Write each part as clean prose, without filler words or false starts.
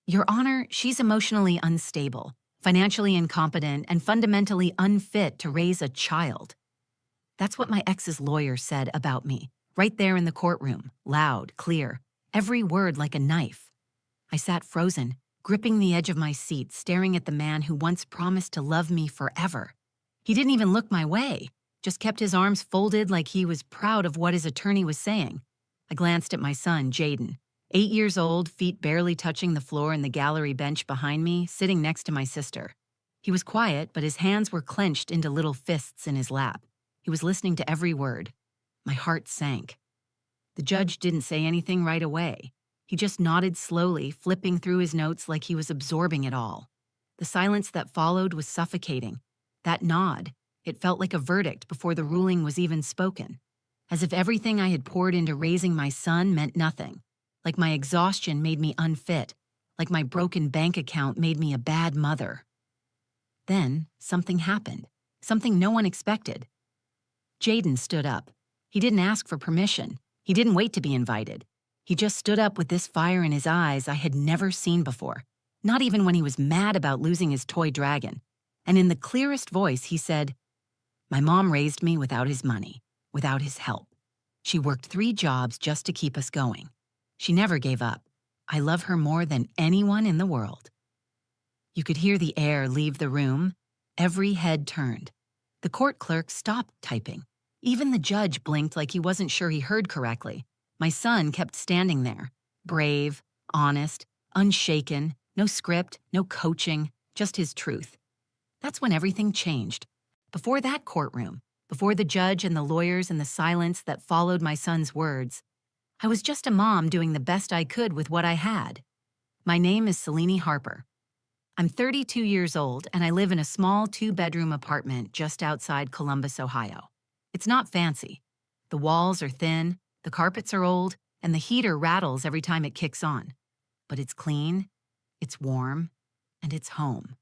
Your Honor, she's emotionally unstable, financially incompetent, and fundamentally unfit to raise a child. That's what my ex's lawyer said about me, right there in the courtroom, loud, clear, every word like a knife. I sat frozen, gripping the edge of my seat, staring at the man who once promised to love me forever. He didn't even look my way, just kept his arms folded like he was proud of what his attorney was saying. I glanced at my son, Jaden, 8 years old, feet barely touching the floor in the gallery bench behind me, sitting next to my sister. He was quiet, but his hands were clenched into little fists in his lap. He was listening to every word. My heart sank. The judge didn't say anything right away. He just nodded slowly, flipping through his notes like he was absorbing it all. The silence that followed was suffocating. That nod, it felt like a verdict before the ruling was even spoken. As if everything I had poured into raising my son meant nothing. Like my exhaustion made me unfit. Like my broken bank account made me a bad mother. Then, something happened. Something no one expected. Jaden stood up. He didn't ask for permission. He didn't wait to be invited. He just stood up with this fire in his eyes I had never seen before, not even when he was mad about losing his toy dragon. And in the clearest voice, he said, "My mom raised me without his money, without his help. She worked 3 jobs just to keep us going. She never gave up. I love her more than anyone in the world." You could hear the air leave the room. Every head turned. The court clerk stopped typing. Even the judge blinked like he wasn't sure he heard correctly. My son kept standing there, brave, honest, unshaken, no script, no coaching, just his truth. That's when everything changed. Before that courtroom, before the judge and the lawyers and the silence that followed my son's words, I was just a mom doing the best I could with what I had. My name is Selene Harper. I'm 32 years old and I live in a small 2-bedroom apartment just outside Columbus, Ohio. It's not fancy. The walls are thin, the carpets are old, and the heater rattles every time it kicks on. But it's clean, it's warm, and it's home.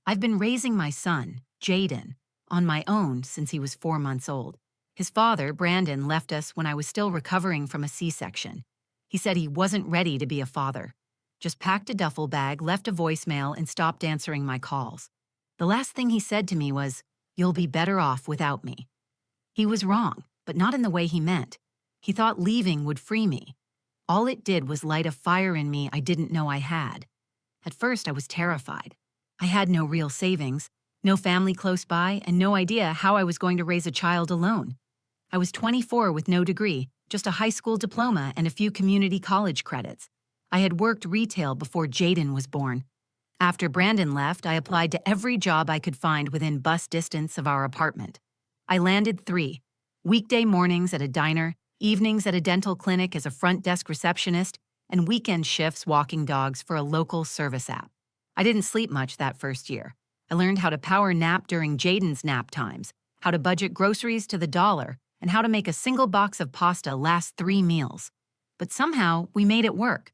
I've been raising my son, Jaden, on my own since he was 4 months old. His father, Brandon, left us when I was still recovering from a C-section. He said he wasn't ready to be a father. Just packed a duffel bag, left a voicemail, and stopped answering my calls. The last thing he said to me was, "You'll be better off without me." He was wrong, but not in the way he meant. He thought leaving would free me. All it did was light a fire in me I didn't know I had. At first, I was terrified. I had no real savings, no family close by, and no idea how I was going to raise a child alone. I was 24 with no degree, just a high school diploma and a few community college credits. I had worked retail before Jaden was born. After Brandon left, I applied to every job I could find within bus distance of our apartment. I landed 3. Weekday mornings at a diner, evenings at a dental clinic as a front desk receptionist, and weekend shifts walking dogs for a local service app. I didn't sleep much that first year. I learned how to power nap during Jaden's nap times, how to budget groceries to the dollar, and how to make a single box of pasta last 3 meals. But somehow, we made it work.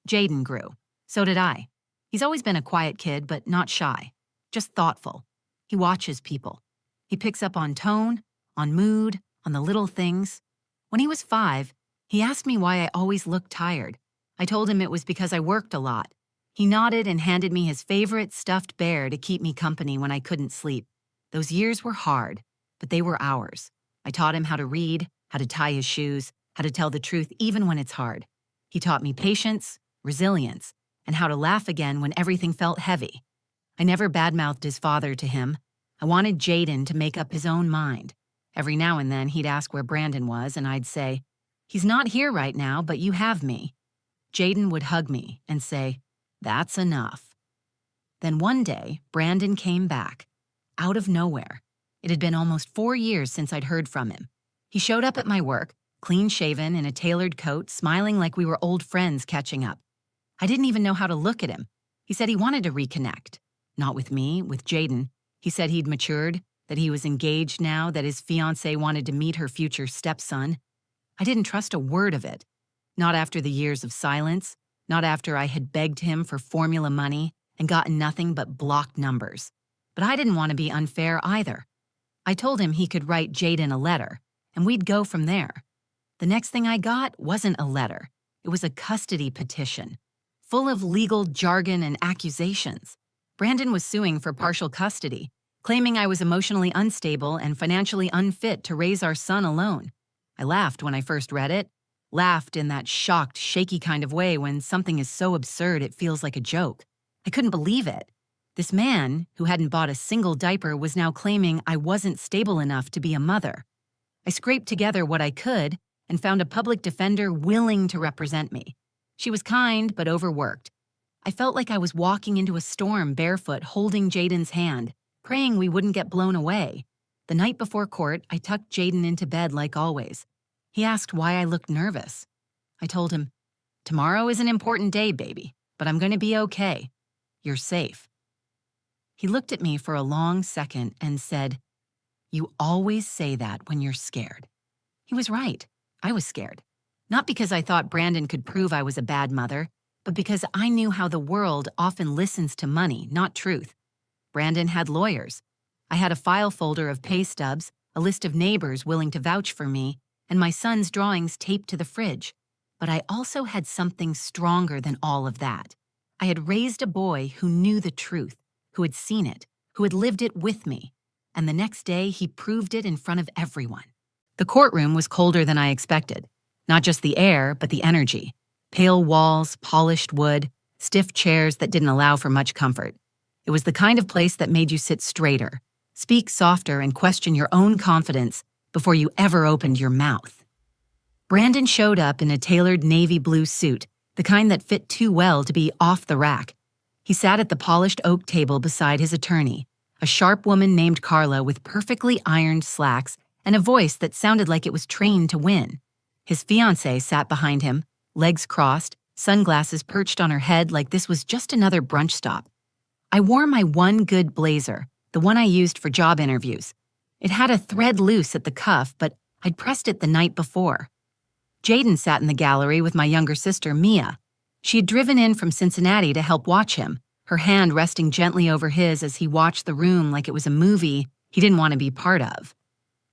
Jaden grew. So did I. He's always been a quiet kid, but not shy. Just thoughtful. He watches people. He picks up on tone, on mood, on the little things. When he was 5, he asked me why I always looked tired. I told him it was because I worked a lot. He nodded and handed me his favorite stuffed bear to keep me company when I couldn't sleep. Those years were hard, but they were ours. I taught him how to read, how to tie his shoes, how to tell the truth even when it's hard. He taught me patience, resilience, and how to laugh again when everything felt heavy. I never badmouthed his father to him. I wanted Jaden to make up his own mind. Every now and then he'd ask where Brandon was, and I'd say, "He's not here right now, but you have me." Jaden would hug me and say, "That's enough." Then one day, Brandon came back, out of nowhere. It had been almost 4 years since I'd heard from him. He showed up at my work, clean-shaven in a tailored coat, smiling like we were old friends catching up. I didn't even know how to look at him. He said he wanted to reconnect. Not with me, with Jaden. He said he'd matured, that he was engaged now, that his fiancée wanted to meet her future stepson. I didn't trust a word of it. Not after the years of silence, not after I had begged him for formula money and gotten nothing but blocked numbers. But I didn't want to be unfair either. I told him he could write Jaden a letter, and we'd go from there. The next thing I got wasn't a letter. It was a custody petition. full of legal jargon and accusations. Brandon was suing for partial custody, claiming I was emotionally unstable and financially unfit to raise our son alone. I laughed when I first read it, laughed in that shocked, shaky kind of way when something is so absurd it feels like a joke. I couldn't believe it. This man, who hadn't bought a single diaper, was now claiming I wasn't stable enough to be a mother. I scraped together what I could and found a public defender willing to represent me. She was kind but overworked. I felt like I was walking into a storm barefoot, holding Jaden's hand, praying we wouldn't get blown away. The night before court, I tucked Jaden into bed like always. He asked why I looked nervous. I told him, "Tomorrow is an important day, baby, but I'm going to be okay. You're safe." He looked at me for a long second and said, "You always say that when you're scared." He was right. I was scared. Not because I thought Brandon could prove I was a bad mother, but because I knew how the world often listens to money, not truth. Brandon had lawyers. I had a file folder of pay stubs, a list of neighbors willing to vouch for me, and my son's drawings taped to the fridge. But I also had something stronger than all of that. I had raised a boy who knew the truth, who had seen it, who had lived it with me. And the next day, he proved it in front of everyone. The courtroom was colder than I expected. Not just the air, but the energy. Pale walls, polished wood, stiff chairs that didn't allow for much comfort. It was the kind of place that made you sit straighter, speak softer, and question your own confidence before you ever opened your mouth. Brandon showed up in a tailored navy blue suit, the kind that fit too well to be off the rack. He sat at the polished oak table beside his attorney, a sharp woman named Carla with perfectly ironed slacks and a voice that sounded like it was trained to win. His fiancée sat behind him, legs crossed, sunglasses perched on her head like this was just another brunch stop. I wore my one good blazer, the one I used for job interviews. It had a thread loose at the cuff, but I'd pressed it the night before. Jaden sat in the gallery with my younger sister, Mia. She had driven in from Cincinnati to help watch him, her hand resting gently over his as he watched the room like it was a movie he didn't want to be part of.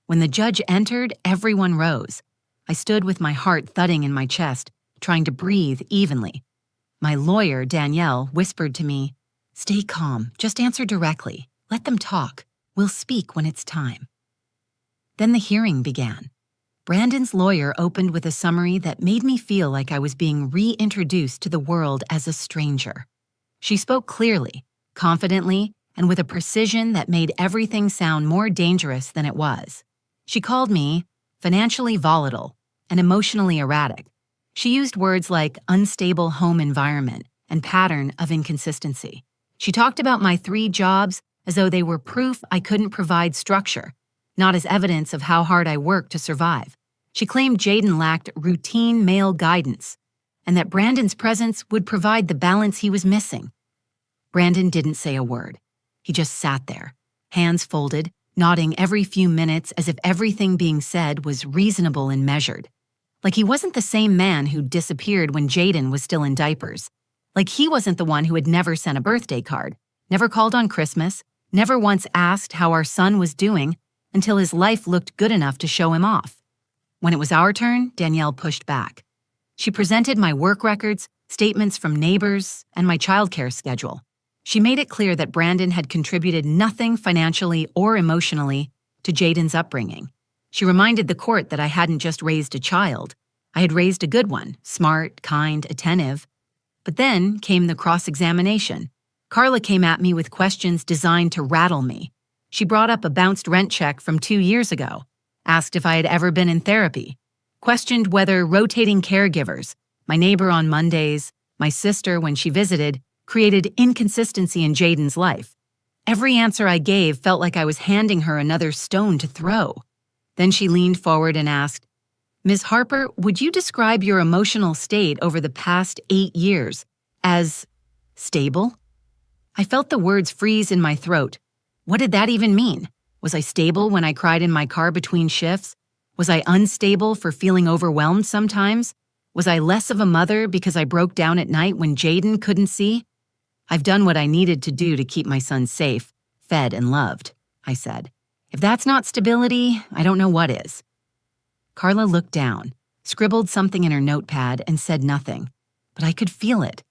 When the judge entered, everyone rose. I stood with my heart thudding in my chest, trying to breathe evenly. My lawyer, Danielle, whispered to me, "Stay calm, just answer directly. Let them talk. We'll speak when it's time." Then the hearing began. Brandon's lawyer opened with a summary that made me feel like I was being reintroduced to the world as a stranger. She spoke clearly, confidently, and with a precision that made everything sound more dangerous than it was. She called me financially volatile and emotionally erratic. She used words like unstable home environment and pattern of inconsistency. She talked about my 3 jobs as though they were proof I couldn't provide structure, not as evidence of how hard I worked to survive. She claimed Jaden lacked routine male guidance and that Brandon's presence would provide the balance he was missing. Brandon didn't say a word. He just sat there, hands folded, nodding every few minutes as if everything being said was reasonable and measured. Like he wasn't the same man who disappeared when Jaden was still in diapers. Like he wasn't the one who had never sent a birthday card, never called on Christmas, never once asked how our son was doing until his life looked good enough to show him off. When it was our turn, Danielle pushed back. She presented my work records, statements from neighbors, and my childcare schedule. She made it clear that Brandon had contributed nothing financially or emotionally to Jaden's upbringing. She reminded the court that I hadn't just raised a child. I had raised a good one, smart, kind, attentive. But then came the cross-examination. Carla came at me with questions designed to rattle me. She brought up a bounced rent check from 2 years ago, asked if I had ever been in therapy, questioned whether rotating caregivers, my neighbor on Mondays, my sister when she visited, created inconsistency in Jaden's life. Every answer I gave felt like I was handing her another stone to throw. Then she leaned forward and asked, "Ms. Harper, would you describe your emotional state over the past 8 years as stable?" I felt the words freeze in my throat. What did that even mean? Was I stable when I cried in my car between shifts? Was I unstable for feeling overwhelmed sometimes? Was I less of a mother because I broke down at night when Jaden couldn't see? "I've done what I needed to do to keep my son safe, fed, and loved," I said. "If that's not stability, I don't know what is." Carla looked down, scribbled something in her notepad, and said nothing. But I could feel it.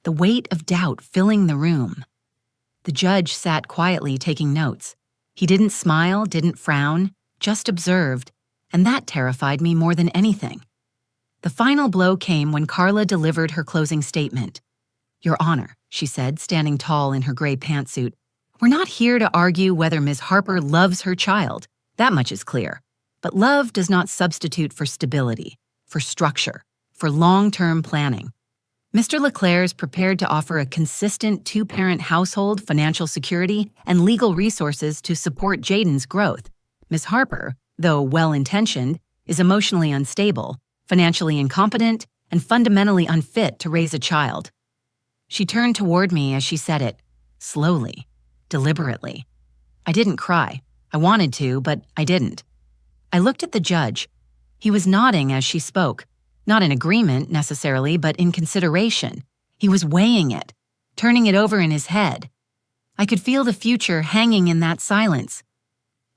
the weight of doubt filling the room. The judge sat quietly taking notes. He didn't smile, didn't frown, just observed, and that terrified me more than anything. The final blow came when Carla delivered her closing statement. "Your Honor," she said, standing tall in her gray pantsuit, "we're not here to argue whether Ms. Harper loves her child. That much is clear. But love does not substitute for stability, for structure, for long-term planning. Mr. LeClaire is prepared to offer a consistent two-parent household, financial security, and legal resources to support Jaden's growth. Ms. Harper, though well-intentioned, is emotionally unstable, financially incompetent, and fundamentally unfit to raise a child." She turned toward me as she said it, slowly, deliberately. I didn't cry. I wanted to, but I didn't. I looked at the judge. He was nodding as she spoke, not in agreement necessarily, but in consideration. He was weighing it, turning it over in his head. I could feel the future hanging in that silence.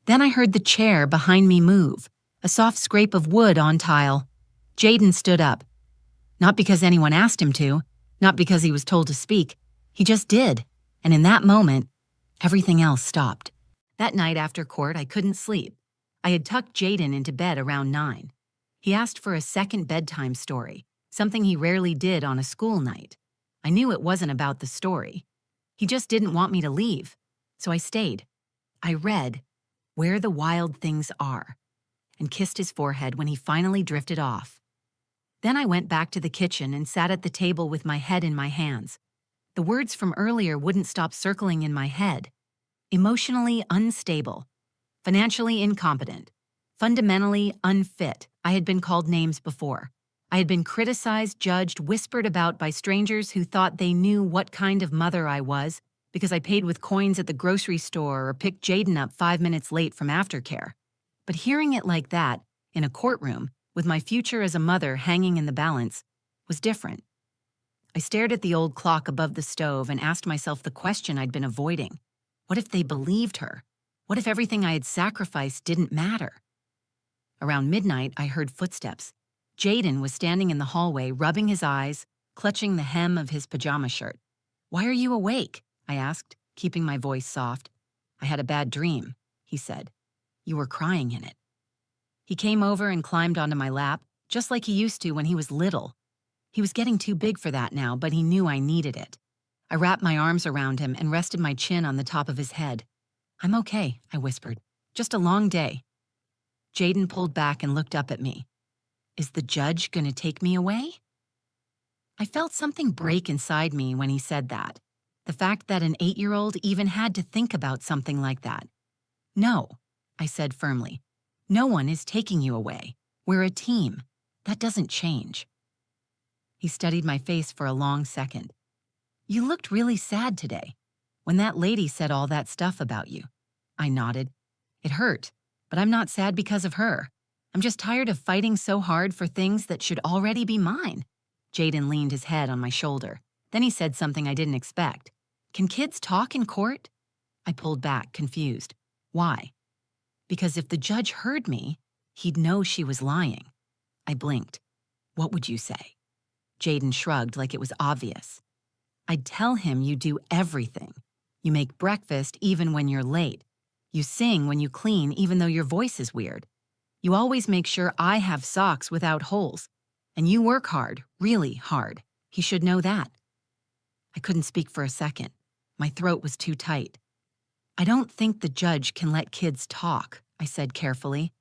Then I heard the chair behind me move, a soft scrape of wood on tile. Jaden stood up. Not because anyone asked him to, not because he was told to speak. He just did, and in that moment, everything else stopped. That night after court, I couldn't sleep. I had tucked Jaden into bed around 9. He asked for a second bedtime story, something he rarely did on a school night. I knew it wasn't about the story. He just didn't want me to leave, so I stayed. I read Where the Wild Things Are and kissed his forehead when he finally drifted off. Then I went back to the kitchen and sat at the table with my head in my hands. The words from earlier wouldn't stop circling in my head. Emotionally unstable, financially incompetent, fundamentally unfit. I had been called names before. I had been criticized, judged, whispered about by strangers who thought they knew what kind of mother I was because I paid with coins at the grocery store or picked Jaden up 5 minutes late from aftercare. But hearing it like that, in a courtroom, with my future as a mother hanging in the balance, was different. I stared at the old clock above the stove and asked myself the question I'd been avoiding. What if they believed her? What if everything I had sacrificed didn't matter? Around midnight, I heard footsteps. Jaden was standing in the hallway, rubbing his eyes, clutching the hem of his pajama shirt. "Why are you awake?" I asked, keeping my voice soft. "I had a bad dream," he said. "You were crying in it." He came over and climbed onto my lap, just like he used to when he was little. He was getting too big for that now, but he knew I needed it. I wrapped my arms around him and rested my chin on the top of his head. "I'm okay," I whispered. "Just a long day." Jaden pulled back and looked up at me. "Is the judge gonna take me away?" I felt something break inside me when he said that. The fact that an 8-year-old even had to think about something like that. "No," I said firmly. "No one is taking you away. We're a team. That doesn't change." He studied my face for a long second. "You looked really sad today, when that lady said all that stuff about you." I nodded. "It hurt, but I'm not sad because of her. I'm just tired of fighting so hard for things that should already be mine." Jaden leaned his head on my shoulder. Then he said something I didn't expect. "Can kids talk in court?" I pulled back, confused. "Why?" "Because if the judge heard me, he'd know she was lying." I blinked. "What would you say?" Jaden shrugged like it was obvious. "I'd tell him you do everything. You make breakfast even when you're late. You sing when you clean even though your voice is weird. You always make sure I have socks without holes. And you work hard, really hard. He should know that." I couldn't speak for a second. My throat was too tight. "I don't think the judge can let kids talk," I said carefully.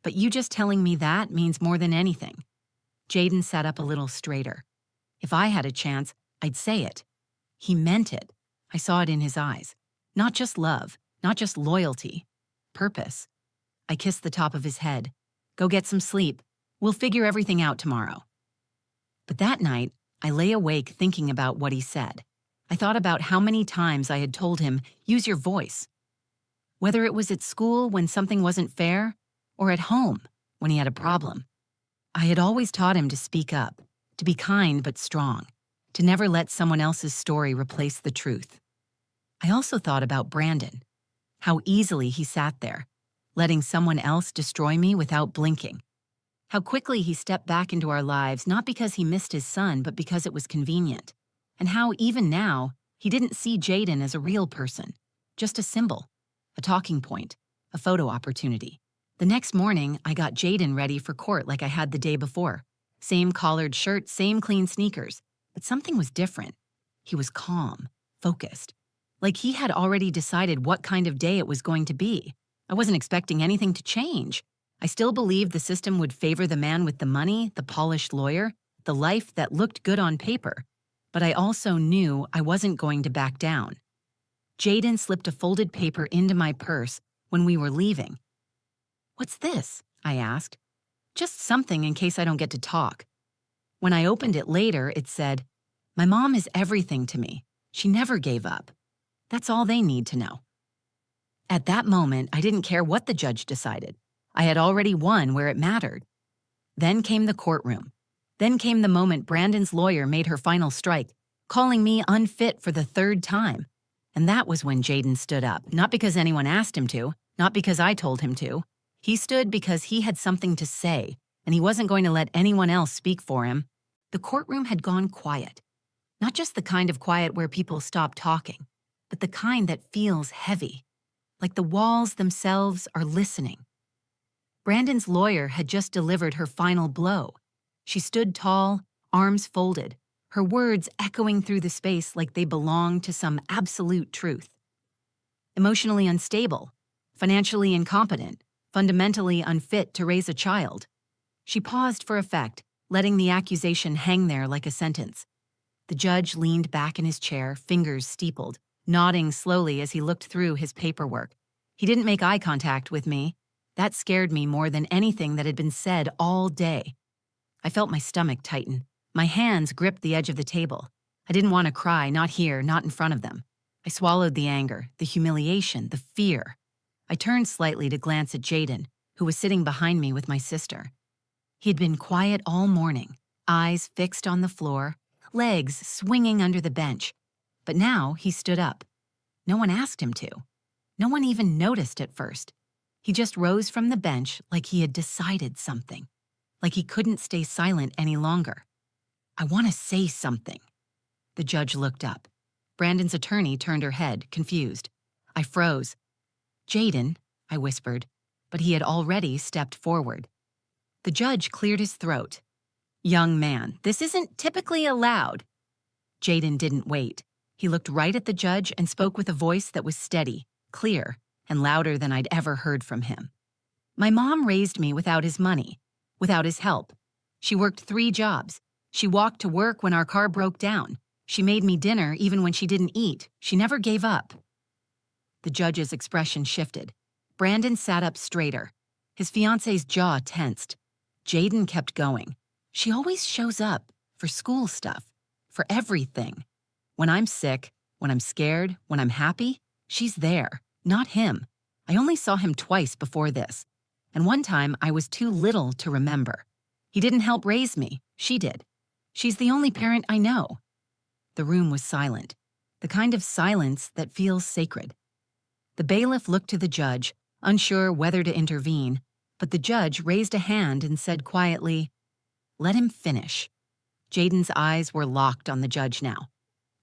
"But you just telling me that means more than anything." Jaden sat up a little straighter. If I had a chance, I'd say it. He meant it. I saw it in his eyes. Not just love, not just loyalty. Purpose. I kissed the top of his head. "Go get some sleep. We'll figure everything out tomorrow." But that night, I lay awake thinking about what he said. I thought about how many times I had told him, "Use your voice." Whether it was at school when something wasn't fair, or at home when he had a problem. I had always taught him to speak up, to be kind but strong, to never let someone else's story replace the truth. I also thought about Brandon, how easily he sat there, letting someone else destroy me without blinking. How quickly he stepped back into our lives, not because he missed his son, but because it was convenient. and how even now, he didn't see Jayden as a real person, just a symbol, a talking point, a photo opportunity. The next morning, I got Jayden ready for court like I had the day before. Same collared shirt, same clean sneakers, but something was different. He was calm, focused, like he had already decided what kind of day it was going to be. I wasn't expecting anything to change. I still believed the system would favor the man with the money, the polished lawyer, the life that looked good on paper. But I also knew I wasn't going to back down. Jayden slipped a folded paper into my purse when we were leaving. "What's this?" I asked. "Just something in case I don't get to talk." When I opened it later, it said, "My mom is everything to me. She never gave up. That's all they need to know." At that moment, I didn't care what the judge decided. I had already won where it mattered. Then came the courtroom. Then came the moment Brandon's lawyer made her final strike, calling me unfit for the third time. And that was when Jayden stood up, not because anyone asked him to, not because I told him to. He stood because he had something to say, and he wasn't going to let anyone else speak for him. The courtroom had gone quiet. Not just the kind of quiet where people stop talking, but the kind that feels heavy, like the walls themselves are listening. Brandon's lawyer had just delivered her final blow. She stood tall, arms folded, her words echoing through the space like they belonged to some absolute truth. Emotionally unstable, financially incompetent, fundamentally unfit to raise a child. She paused for effect, letting the accusation hang there like a sentence. The judge leaned back in his chair, fingers steepled, nodding slowly as he looked through his paperwork. He didn't make eye contact with me. That scared me more than anything that had been said all day. I felt my stomach tighten. My hands gripped the edge of the table. I didn't want to cry, not here, not in front of them. I swallowed the anger, the humiliation, the fear. I turned slightly to glance at Jayden, who was sitting behind me with my sister. He had been quiet all morning, eyes fixed on the floor, legs swinging under the bench. But now he stood up. No one asked him to. No one even noticed at first. He just rose from the bench like he had decided something, like he couldn't stay silent any longer. "I want to say something." The judge looked up. Brandon's attorney turned her head, confused. I froze. "Jayden," I whispered, but he had already stepped forward. The judge cleared his throat. "Young man, this isn't typically allowed." Jayden didn't wait. He looked right at the judge and spoke with a voice that was steady, clear, and louder than I'd ever heard from him. "My mom raised me without his money, without his help. She worked 3 jobs. She walked to work when our car broke down. She made me dinner even when she didn't eat. She never gave up." The judge's expression shifted. Brandon sat up straighter. His fiancé's jaw tensed. Jayden kept going. "She always shows up, for school stuff, for everything. When I'm sick, when I'm scared, when I'm happy, she's there, not him. I only saw him twice before this, and one time I was too little to remember. He didn't help raise me, she did. She's the only parent I know." The room was silent, the kind of silence that feels sacred. The bailiff looked to the judge, unsure whether to intervene, but the judge raised a hand and said quietly, "Let him finish." Jayden's eyes were locked on the judge now.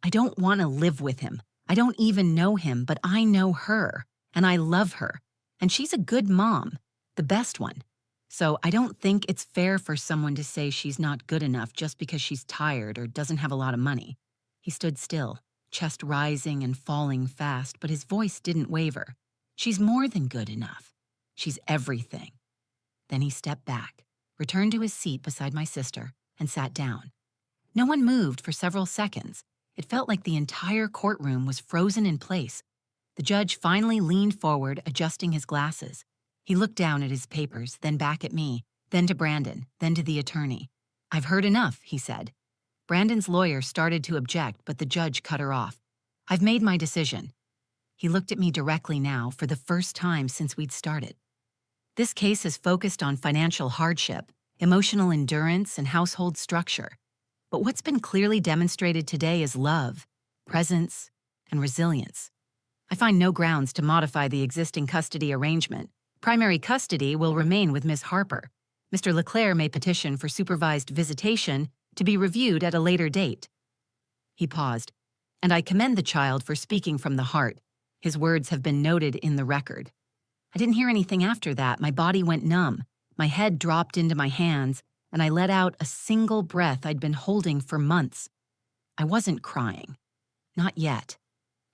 "I don't want to live with him. I don't even know him, but I know her, and I love her. And she's a good mom, the best one. So I don't think it's fair for someone to say she's not good enough just because she's tired or doesn't have a lot of money." He stood still, chest rising and falling fast, but his voice didn't waver. "She's more than good enough. She's everything." Then he stepped back, returned to his seat beside my sister, and sat down. No one moved for several seconds. It felt like the entire courtroom was frozen in place. The judge finally leaned forward, adjusting his glasses. He looked down at his papers, then back at me, then to Brandon, then to the attorney. "I've heard enough," he said. Brandon's lawyer started to object, but the judge cut her off. "I've made my decision." He looked at me directly now for the first time since we'd started. "This case is focused on financial hardship, emotional endurance, and household structure. But what's been clearly demonstrated today is love, presence, and resilience. I find no grounds to modify the existing custody arrangement. Primary custody will remain with Ms. Harper. Mr. Leclerc may petition for supervised visitation to be reviewed at a later date." He paused. "And I commend the child for speaking from the heart. His words have been noted in the record." I didn't hear anything after that. My body went numb. My head dropped into my hands, and I let out a single breath I'd been holding for months. I wasn't crying. Not yet.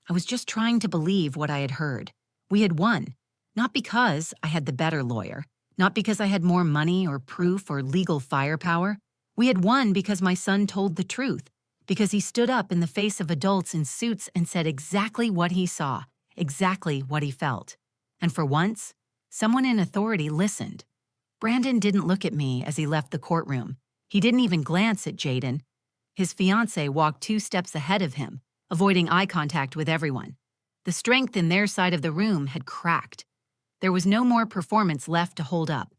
I was just trying to believe what I had heard. We had won. Not because I had the better lawyer. Not because I had more money or proof or legal firepower. We had won because my son told the truth. Because he stood up in the face of adults in suits and said exactly what he saw, exactly what he felt. And for once, someone in authority listened. Brandon didn't look at me as he left the courtroom. He didn't even glance at Jaden. His fiancée walked 2 steps ahead of him, avoiding eye contact with everyone. The strength in their side of the room had cracked. There was no more performance left to hold up.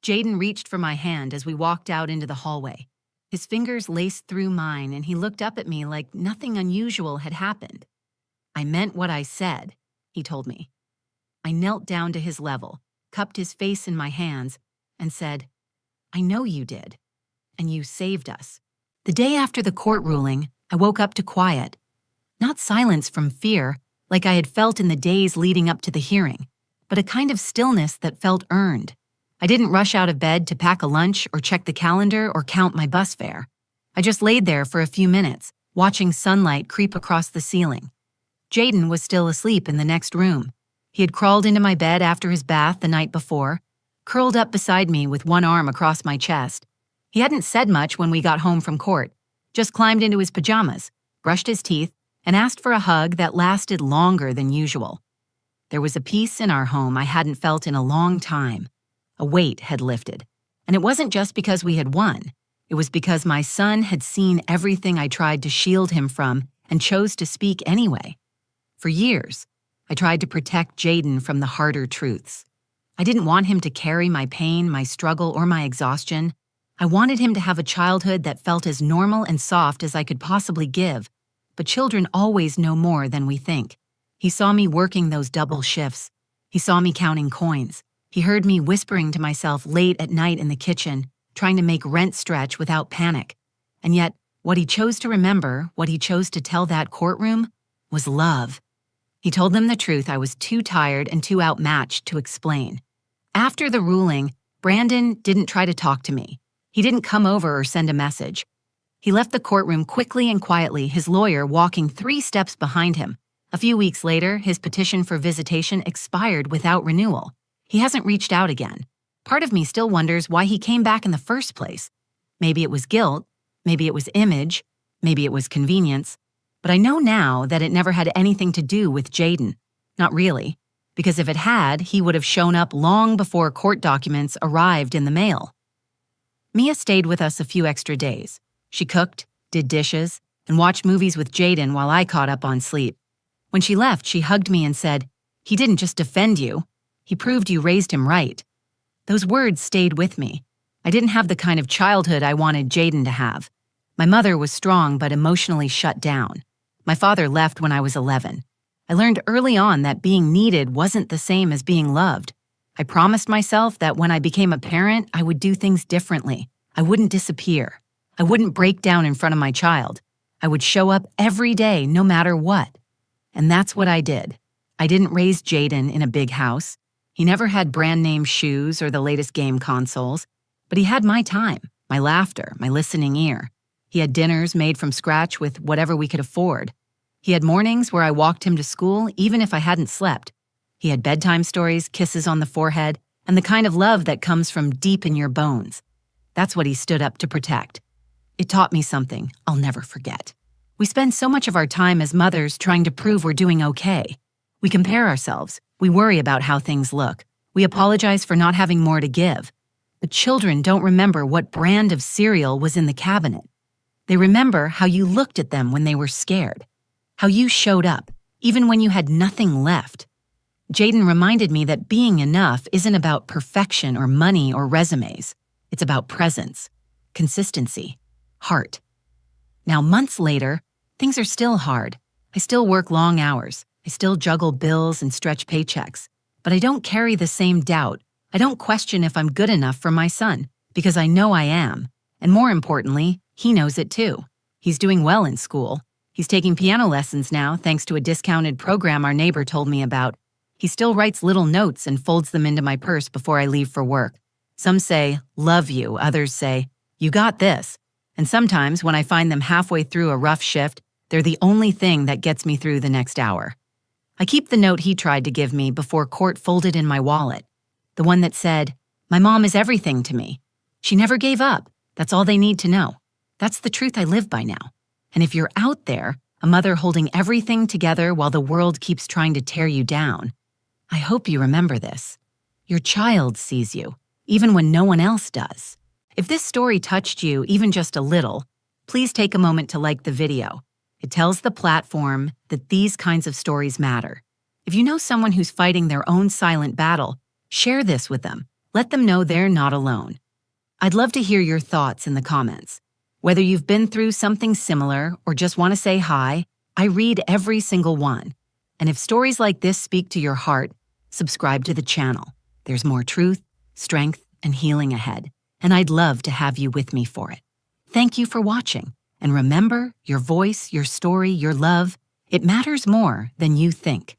Jaden reached for my hand as we walked out into the hallway. His fingers laced through mine, and he looked up at me like nothing unusual had happened. "I meant what I said," he told me. I knelt down to his level, cupped his face in my hands, and said, "I know you did, and you saved us." The day after the court ruling, I woke up to quiet. Not silence from fear, like I had felt in the days leading up to the hearing, but a kind of stillness that felt earned. I didn't rush out of bed to pack a lunch or check the calendar or count my bus fare. I just laid there for a few minutes, watching sunlight creep across the ceiling. Jaden was still asleep in the next room. He had crawled into my bed after his bath the night before, curled up beside me with one arm across my chest. He hadn't said much when we got home from court, just climbed into his pajamas, brushed his teeth, and asked for a hug that lasted longer than usual. There was a peace in our home I hadn't felt in a long time. A weight had lifted. And it wasn't just because we had won. It was because my son had seen everything I tried to shield him from and chose to speak anyway. For years, I tried to protect Jaden from the harder truths. I didn't want him to carry my pain, my struggle, or my exhaustion. I wanted him to have a childhood that felt as normal and soft as I could possibly give. But children always know more than we think. He saw me working those double shifts. He saw me counting coins. He heard me whispering to myself late at night in the kitchen, trying to make rent stretch without panic. And yet, what he chose to remember, what he chose to tell that courtroom, was love. He told them the truth I was too tired and too outmatched to explain. After the ruling, Brandon didn't try to talk to me. He didn't come over or send a message. He left the courtroom quickly and quietly, his lawyer walking 3 steps behind him. A few weeks later, his petition for visitation expired without renewal. He hasn't reached out again. Part of me still wonders why he came back in the first place. Maybe it was guilt, maybe it was image, maybe it was convenience. But I know now that it never had anything to do with Jaden. Not really, because if it had, he would have shown up long before court documents arrived in the mail. Mia stayed with us a few extra days. She cooked, did dishes, and watched movies with Jaden while I caught up on sleep. When she left, she hugged me and said, "He didn't just defend you. He proved you raised him right." Those words stayed with me. I didn't have the kind of childhood I wanted Jaden to have. My mother was strong but emotionally shut down. My father left when I was 11. I learned early on that being needed wasn't the same as being loved. I promised myself that when I became a parent, I would do things differently. I wouldn't disappear. I wouldn't break down in front of my child. I would show up every day, no matter what. And that's what I did. I didn't raise Jaden in a big house. He never had brand-name shoes or the latest game consoles, but he had my time, my laughter, my listening ear. He had dinners made from scratch with whatever we could afford. He had mornings where I walked him to school even if I hadn't slept. He had bedtime stories, kisses on the forehead, and the kind of love that comes from deep in your bones. That's what he stood up to protect. It taught me something I'll never forget. We spend so much of our time as mothers trying to prove we're doing okay. We compare ourselves. We worry about how things look. We apologize for not having more to give. But children don't remember what brand of cereal was in the cabinet. They remember how you looked at them when they were scared, how you showed up, even when you had nothing left. Jaden reminded me that being enough isn't about perfection or money or resumes. It's about presence, consistency, heart. Now, months later, things are still hard. I still work long hours. I still juggle bills and stretch paychecks. But I don't carry the same doubt. I don't question if I'm good enough for my son, because I know I am. And more importantly, he knows it too. He's doing well in school. He's taking piano lessons now, thanks to a discounted program our neighbor told me about. He still writes little notes and folds them into my purse before I leave for work. Some say, love you. Others say, you got this. And sometimes, when I find them halfway through a rough shift, they're the only thing that gets me through the next hour. I keep the note he tried to give me before court folded in my wallet. The one that said, my mom is everything to me. She never gave up. That's all they need to know. That's the truth I live by now. And if you're out there, a mother holding everything together while the world keeps trying to tear you down, I hope you remember this. Your child sees you, even when no one else does. If this story touched you even just a little, please take a moment to like the video. It tells the platform that these kinds of stories matter. If you know someone who's fighting their own silent battle, share this with them. Let them know they're not alone. I'd love to hear your thoughts in the comments. Whether you've been through something similar or just want to say hi, I read every single one. And if stories like this speak to your heart, subscribe to the channel. There's more truth, strength, and healing ahead, and I'd love to have you with me for it. Thank you for watching, and remember, your voice, your story, your love, it matters more than you think.